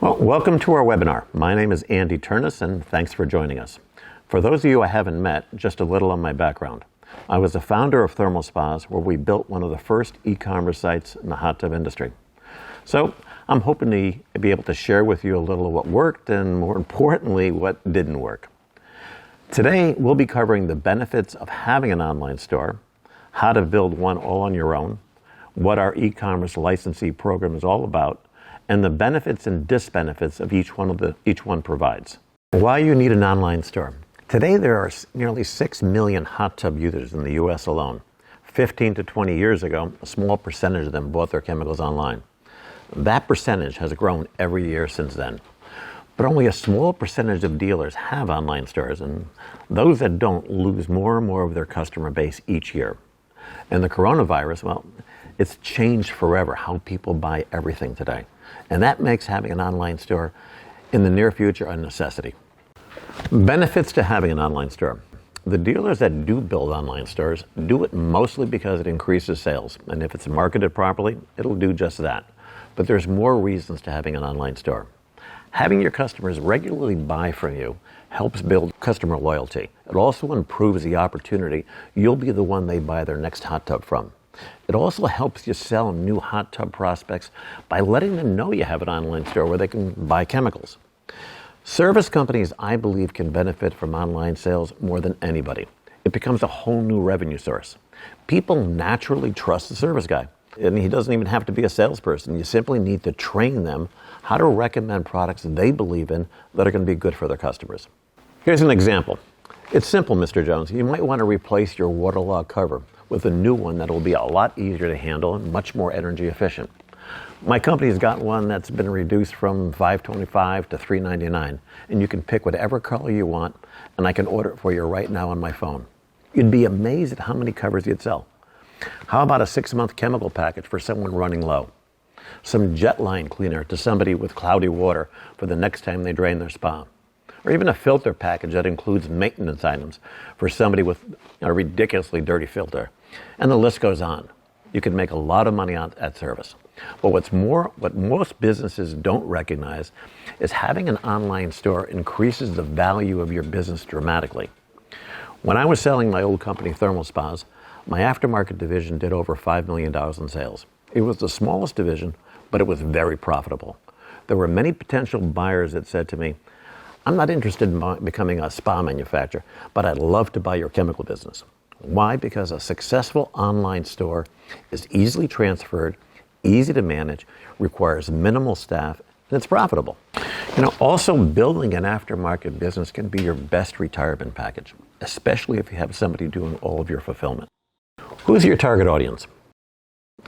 Well, welcome to our webinar. My name is Andy Turnus, and thanks for joining us. For those of you I haven't met, just a little on my background. I was the founder of Thermal Spas, where we built one of the first e-commerce sites in the hot tub industry. So I'm hoping to be able to share with you a little of what worked and, more importantly, what didn't work. Today, we'll be covering the benefits of having an online store, how to build one all on your own, what our e-commerce licensee program is all about, and the benefits and disbenefits of each one provides. Why you need an online store. Today there are nearly 6 million hot tub users in the US alone. 15 to 20 years ago, a small percentage of them bought their chemicals online. That percentage has grown every year since then. But only a small percentage of dealers have online stores, and those that don't lose more and more of their customer base each year. And the coronavirus, well, it's changed forever how people buy everything today. And that makes having an online store in the near future a necessity. Benefits to having an online store. The dealers that do build online stores do it mostly because it increases sales. And if it's marketed properly, it'll do just that. But there's more reasons to having an online store. Having your customers regularly buy from you helps build customer loyalty. It also improves the opportunity you'll be the one they buy their next hot tub from. It also helps you sell new hot tub prospects by letting them know you have an online store where they can buy chemicals. Service companies, I believe, can benefit from online sales more than anybody. It becomes a whole new revenue source. People naturally trust the service guy. And he doesn't even have to be a salesperson. You simply need to train them how to recommend products they believe in that are going to be good for their customers. Here's an example. It's simple, Mr. Jones. You might want to replace your waterlogged cover with a new one that will be a lot easier to handle and much more energy efficient. My company's got one that's been reduced from $5.25 to $3.99, and you can pick whatever color you want, and I can order it for you right now on my phone. You'd be amazed at how many covers you'd sell. How about a 6-month chemical package for someone running low? Some jet line cleaner to somebody with cloudy water for the next time they drain their spa. Or even a filter package that includes maintenance items for somebody with a ridiculously dirty filter. And the list goes on. You can make a lot of money at service. But what most businesses don't recognize is having an online store increases the value of your business dramatically. When I was selling my old company, Thermal Spas, my aftermarket division did over $5 million in sales. It was the smallest division, but it was very profitable. There were many potential buyers that said to me, I'm not interested in becoming a spa manufacturer, but I'd love to buy your chemical business. Why? Because a successful online store is easily transferred, easy to manage, requires minimal staff, and it's profitable. Also building an aftermarket business can be your best retirement package, especially if you have somebody doing all of your fulfillment. Who's your target audience?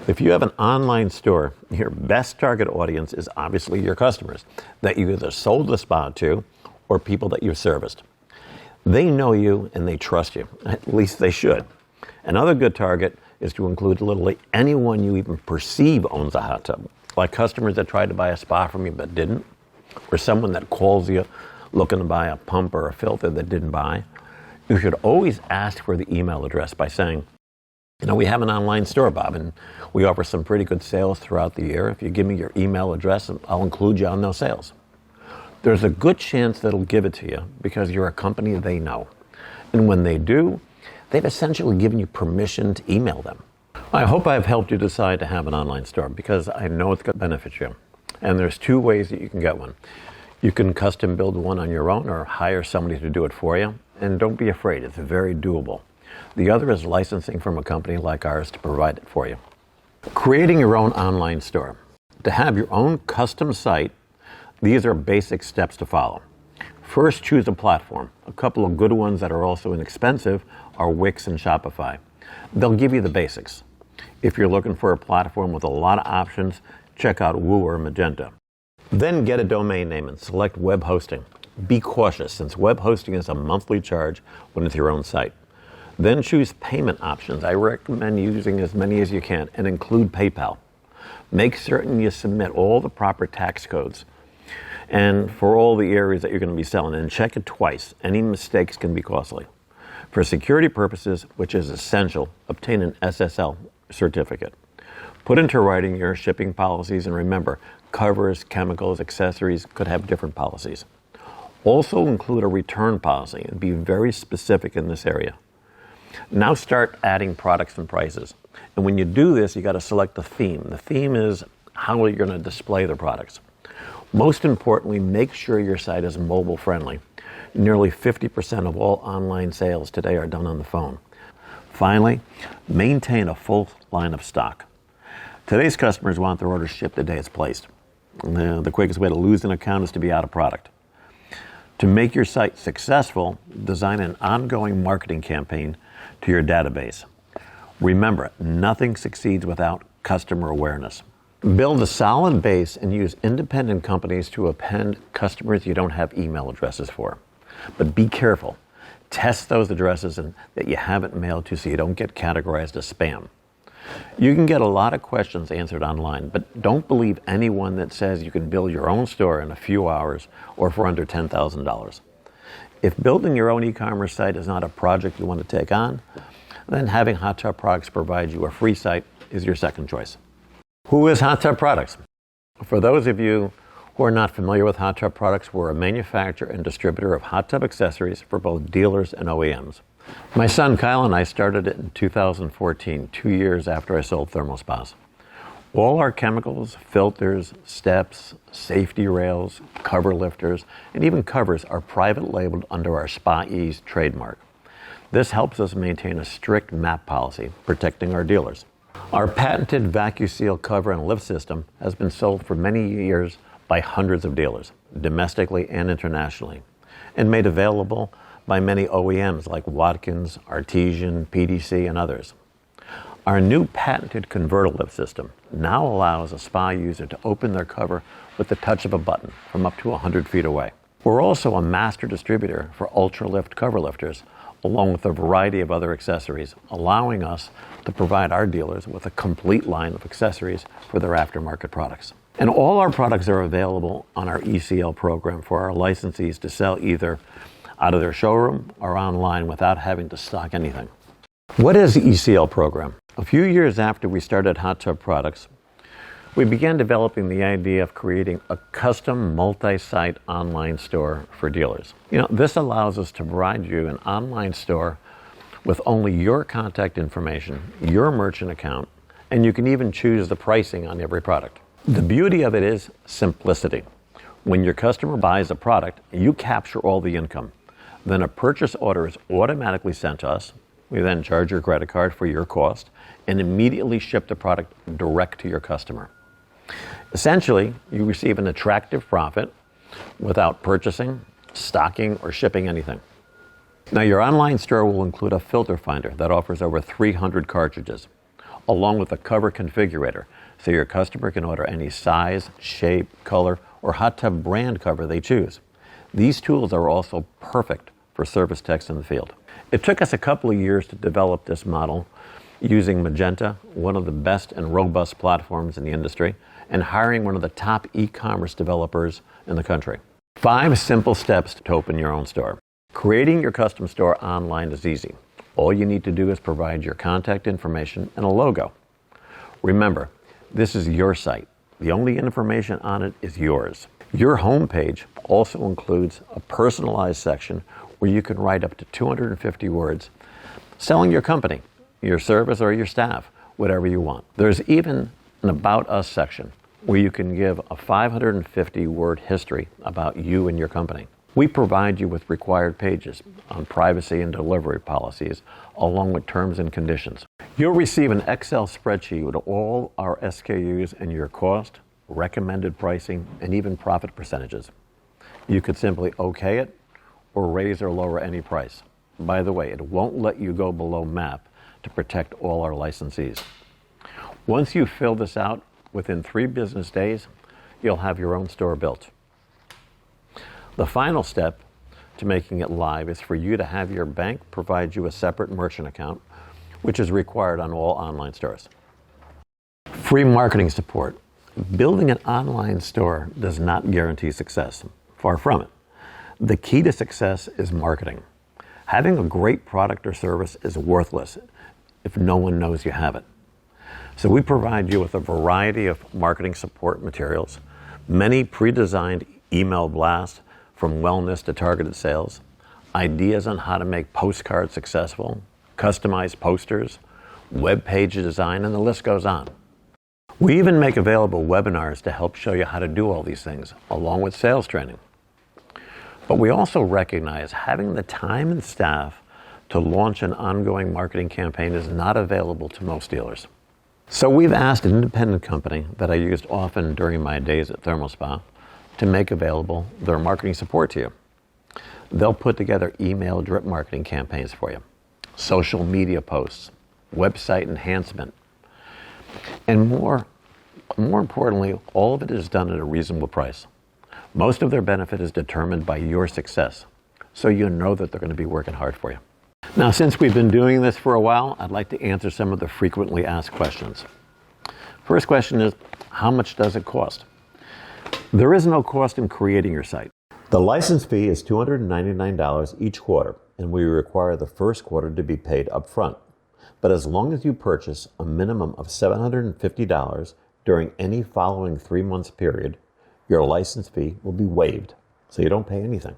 If you have an online store, your best target audience is obviously your customers that you either sold the spa to or people that you've serviced. They know you and they trust you. At least they should. Another good target is to include literally anyone you even perceive owns a hot tub, like customers that tried to buy a spa from you but didn't, or someone that calls you looking to buy a pump or a filter that didn't buy. You should always ask for the email address by saying, we have an online store, Bob, and we offer some pretty good sales throughout the year. If you give me your email address, I'll include you on those sales. There's a good chance that they'll give it to you because you're a company they know. And when they do, they've essentially given you permission to email them. I hope I've helped you decide to have an online store because I know it's going to benefit you. And there's 2 ways that you can get one. You can custom build one on your own or hire somebody to do it for you. And don't be afraid, it's very doable. The other is licensing from a company like ours to provide it for you. Creating your own online store. To have your own custom site, these are basic steps to follow. First, choose a platform. A couple of good ones that are also inexpensive are Wix and Shopify. They'll give you the basics. If you're looking for a platform with a lot of options, check out Woo or Magento. Then get a domain name and select web hosting. Be cautious since web hosting is a monthly charge when it's your own site. Then choose payment options. I recommend using as many as you can and include PayPal. Make certain you submit all the proper tax codes and for all the areas that you're going to be selling, and check it twice. Any mistakes can be costly. For security purposes, which is essential, obtain an SSL certificate. Put into writing your shipping policies, and remember, covers, chemicals, accessories could have different policies. Also include a return policy and be very specific in this area. Now start adding products and prices. And when you do this, you got to select the theme. The theme is how you're going to display the products. Most importantly, make sure your site is mobile friendly. Nearly 50% of all online sales today are done on the phone. Finally, maintain a full line of stock. Today's customers want their orders shipped the day it's placed. The quickest way to lose an account is to be out of product. To make your site successful, design an ongoing marketing campaign to your database. Remember, nothing succeeds without customer awareness. Build a solid base and use independent companies to append customers you don't have email addresses for. But be careful. Test those addresses that you haven't mailed to so you don't get categorized as spam. You can get a lot of questions answered online, but don't believe anyone that says you can build your own store in a few hours or for under $10,000. If building your own e-commerce site is not a project you want to take on, then having Hot Tub Products provide you a free site is your second choice. Who is Hot Tub Products? For those of you who are not familiar with Hot Tub Products, we're a manufacturer and distributor of hot tub accessories for both dealers and OEMs. My son Kyle and I started it in 2014, 2 years after I sold thermal spas. All our chemicals, filters, steps, safety rails, cover lifters, and even covers are private labeled under our Spa Ease trademark. This helps us maintain a strict MAP policy, protecting our dealers. Our patented VacuSeal cover and lift system has been sold for many years by hundreds of dealers, domestically and internationally, and made available by many OEMs like Watkins, Artesian, PDC, and others. Our new patented converter lift system now allows a spa user to open their cover with the touch of a button from up to 100 feet away. We're also a master distributor for UltraLift cover lifters, along with a variety of other accessories, allowing us to provide our dealers with a complete line of accessories for their aftermarket products. And all our products are available on our ECL program for our licensees to sell either out of their showroom or online without having to stock anything. What is the ECL program? A few years after we started Hot Tub Products, we began developing the idea of creating a custom multi-site online store for dealers. This allows us to provide you an online store with only your contact information, your merchant account, and you can even choose the pricing on every product. The beauty of it is simplicity. When your customer buys a product, you capture all the income. Then a purchase order is automatically sent to us. We then charge your credit card for your cost and immediately ship the product direct to your customer. Essentially, you receive an attractive profit without purchasing, stocking, or shipping anything. Now, your online store will include a filter finder that offers over 300 cartridges, along with a cover configurator, so your customer can order any size, shape, color, or hot tub brand cover they choose. These tools are also perfect for service techs in the field. It took us a couple of years to develop this model using Magenta, one of the best and robust platforms in the industry, and hiring one of the top e-commerce developers in the country. 5 simple steps to open your own store. Creating your custom store online is easy. All you need to do is provide your contact information and a logo. Remember, this is your site. The only information on it is yours. Your homepage also includes a personalized section where you can write up to 250 words selling your company, your service, or your staff, whatever you want. There's even an About Us section where you can give a 550-word history about you and your company. We provide you with required pages on privacy and delivery policies, along with terms and conditions. You'll receive an Excel spreadsheet with all our SKUs and your cost, recommended pricing, and even profit percentages. You could simply OK it or raise or lower any price. By the way, it won't let you go below MAP to protect all our licensees. Once you fill this out, within 3 business days, you'll have your own store built. The final step to making it live is for you to have your bank provide you a separate merchant account, which is required on all online stores. Free marketing support. Building an online store does not guarantee success. Far from it. The key to success is marketing. Having a great product or service is worthless if no one knows you have it. So we provide you with a variety of marketing support materials Many pre-designed email blasts from wellness to targeted sales, ideas on how to make postcards successful, customized posters, web page design, and the list goes on. We even make available webinars to help show you how to do all these things, along with sales training. But we also recognize having the time and staff to launch an ongoing marketing campaign is not available to most dealers. So we've asked an independent company that I used often during my days at Thermal Spa to make available their marketing support to you. They'll put together email drip marketing campaigns for you, social media posts, website enhancement, and more importantly, all of it is done at a reasonable price. Most of their benefit is determined by your success, so you know that they're going to be working hard for you. Now, since we've been doing this for a while, I'd like to answer some of the frequently asked questions. First question is, how much does it cost? There is no cost in creating your site. The license fee is $299 each quarter, and we require the first quarter to be paid up front. But as long as you purchase a minimum of $750 during any following 3 months period, your license fee will be waived, so you don't pay anything.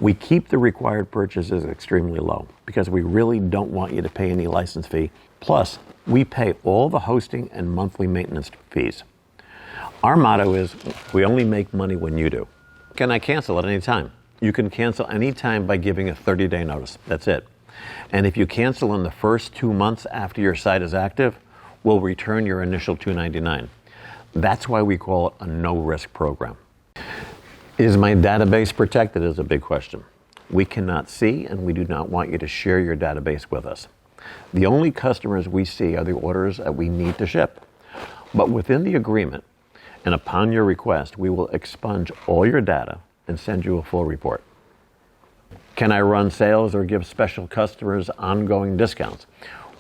We keep the required purchases extremely low because we really don't want you to pay any license fee. Plus, we pay all the hosting and monthly maintenance fees. Our motto is, we only make money when you do. Can I cancel at any time? You can cancel any time by giving a 30-day notice. That's it. And if you cancel in the first 2 months after your site is active, we'll return your initial $299. That's why we call it a no-risk program. Is my database protected is a big question. We cannot see, and we do not want you to share your database with us. The only customers we see are the orders that we need to ship. But within the agreement, and upon your request, we will expunge all your data and send you a full report. Can I run sales or give special customers ongoing discounts?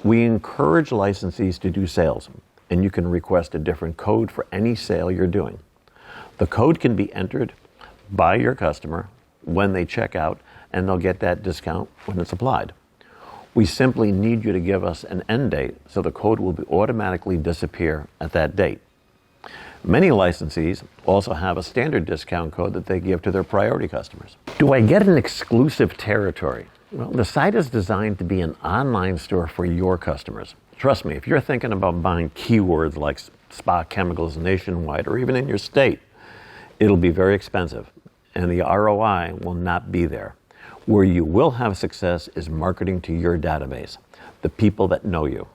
We encourage licensees to do sales, and you can request a different code for any sale you're doing. The code can be entered by your customer when they check out, and they'll get that discount when it's applied. We simply need you to give us an end date so the code will automatically disappear at that date. Many licensees also have a standard discount code that they give to their priority customers. Do I get an exclusive territory? Well, the site is designed to be an online store for your customers. Trust me, if you're thinking about buying keywords like spa chemicals nationwide or even in your state, it'll be very expensive, and the ROI will not be there. Where you will have success is marketing to your database, the people that know you.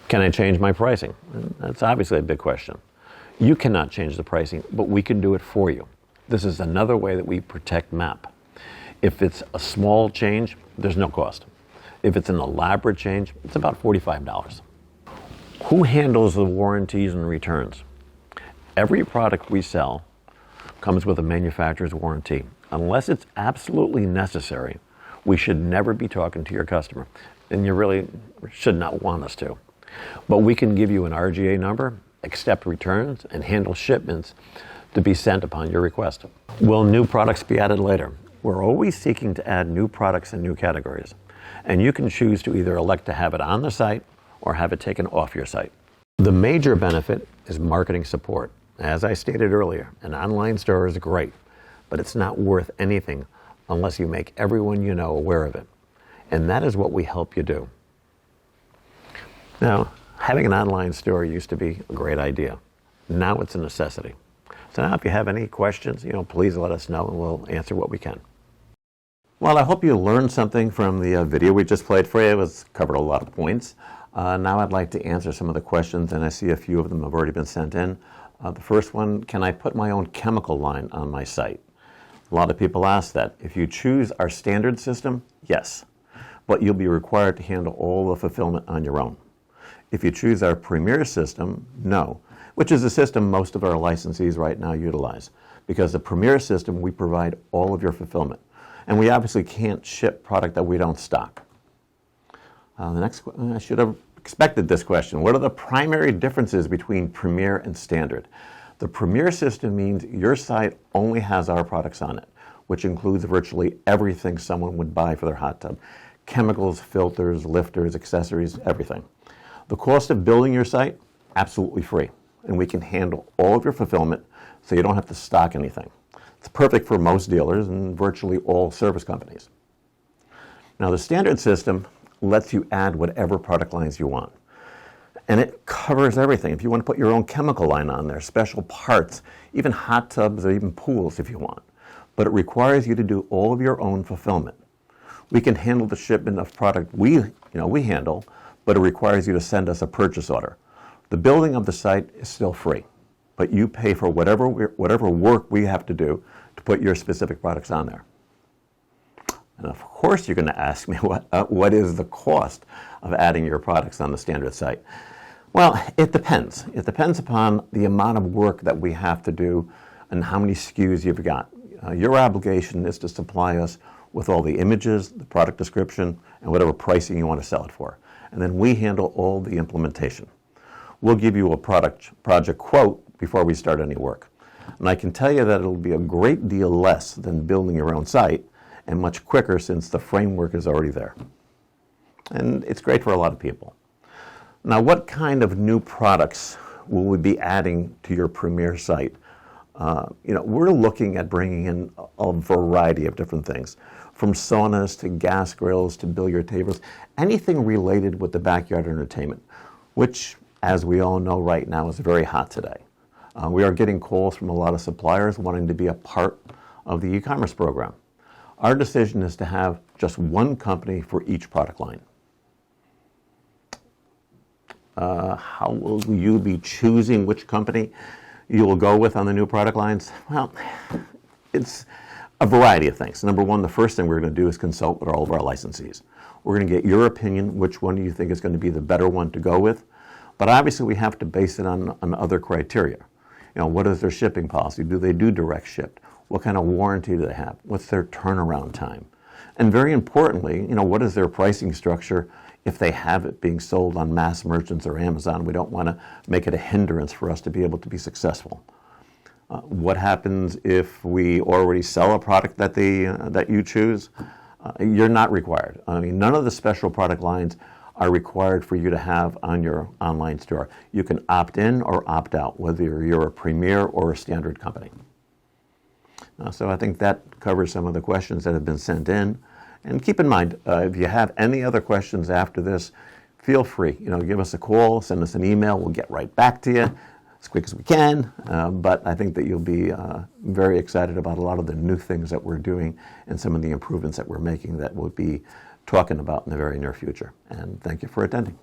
Can I change my pricing? That's obviously a big question. You cannot change the pricing, but we can do it for you. This is another way that we protect MAP. If it's a small change, there's no cost. If it's an elaborate change, it's about $45. Who handles the warranties and returns? Every product we sell comes with a manufacturer's warranty. Unless it's absolutely necessary, we should never be talking to your customer, and you really should not want us to. But we can give you an RGA number, accept returns, and handle shipments to be sent upon your request. Will new products be added later? We're always seeking to add new products and new categories, and you can choose to either elect to have it on the site or have it taken off your site. The major benefit is marketing support. As I stated earlier, an online store is great, but it's not worth anything unless you make everyone you know aware of it. And that is what we help you do. Now, having an online store used to be a great idea. Now it's a necessity. So now if you have any questions, please let us know and we'll answer what we can. Well, I hope you learned something from the video we just played for you. It covered a lot of points. Now I'd like to answer some of the questions, and I see a few of them have already been sent in. The first one, can I put my own chemical line on my site? A lot of people ask that. If you choose our standard system, yes, but you'll be required to handle all the fulfillment on your own. If you choose our Premier system, no, which is a system most of our licensees right now utilize, because the Premier system, we provide all of your fulfillment. And we obviously can't ship product that we don't stock. The next, I should have expected this question. What are the primary differences between Premier and Standard? The Premier system means your site only has our products on it, which includes virtually everything someone would buy for their hot tub. Chemicals, filters, lifters, accessories, everything. The cost of building your site, absolutely free. and we can handle all of your fulfillment so you don't have to stock anything. It's perfect for most dealers and virtually all service companies. Now, the standard system lets you add whatever product lines you want. And it covers everything. If you want to put your own chemical line on there, special parts, even hot tubs or even pools if you want. But it requires you to do all of your own fulfillment. We can handle the shipment of product we handle, but it requires you to send us a purchase order. The building of the site is still free, but you pay for whatever work we have to do to put your specific products on there. And of course, you're going to ask me what is the cost of adding your products on the standard site. Well, it depends. It depends upon the amount of work that we have to do and how many SKUs you've got. Your obligation is to supply us with all the images, the product description, and whatever pricing you want to sell it for. And then we handle all the implementation. We'll give you a project quote before we start any work. And I can tell you that it'll be a great deal less than building your own site and much quicker since the framework is already there. And it's great for a lot of people. Now, what kind of new products will we be adding to your premier site? We're looking at bringing in a variety of different things, from saunas to gas grills to billiard tables, anything related with the backyard entertainment, which, as we all know right now, is very hot today. We are getting calls from a lot of suppliers wanting to be a part of the e-commerce program. Our decision is to have just one company for each product line. How will you be choosing which company you will go with on the new product lines? Well, it's a variety of things. Number one, the first thing we're going to do is consult with all of our licensees. We're going to get your opinion, which one do you think is going to be the better one to go with. But obviously we have to base it on other criteria. What is their shipping policy? Do they do direct ship? What kind of warranty do they have? What's their turnaround time? And very importantly, what is their pricing structure if they have it being sold on mass merchants or Amazon? We don't want to make it a hindrance for us to be able to be successful. What happens if we already sell a product that you choose? You're not required. None of the special product lines are required for you to have on your online store. You can opt in or opt out, whether you're a premier or a standard company. So I think that covers some of the questions that have been sent in. And keep in mind, if you have any other questions after this, feel free. Give us a call, send us an email. We'll get right back to you as quick as we can. But I think that you'll be very excited about a lot of the new things that we're doing and some of the improvements that we're making that we'll be talking about in the very near future. And thank you for attending.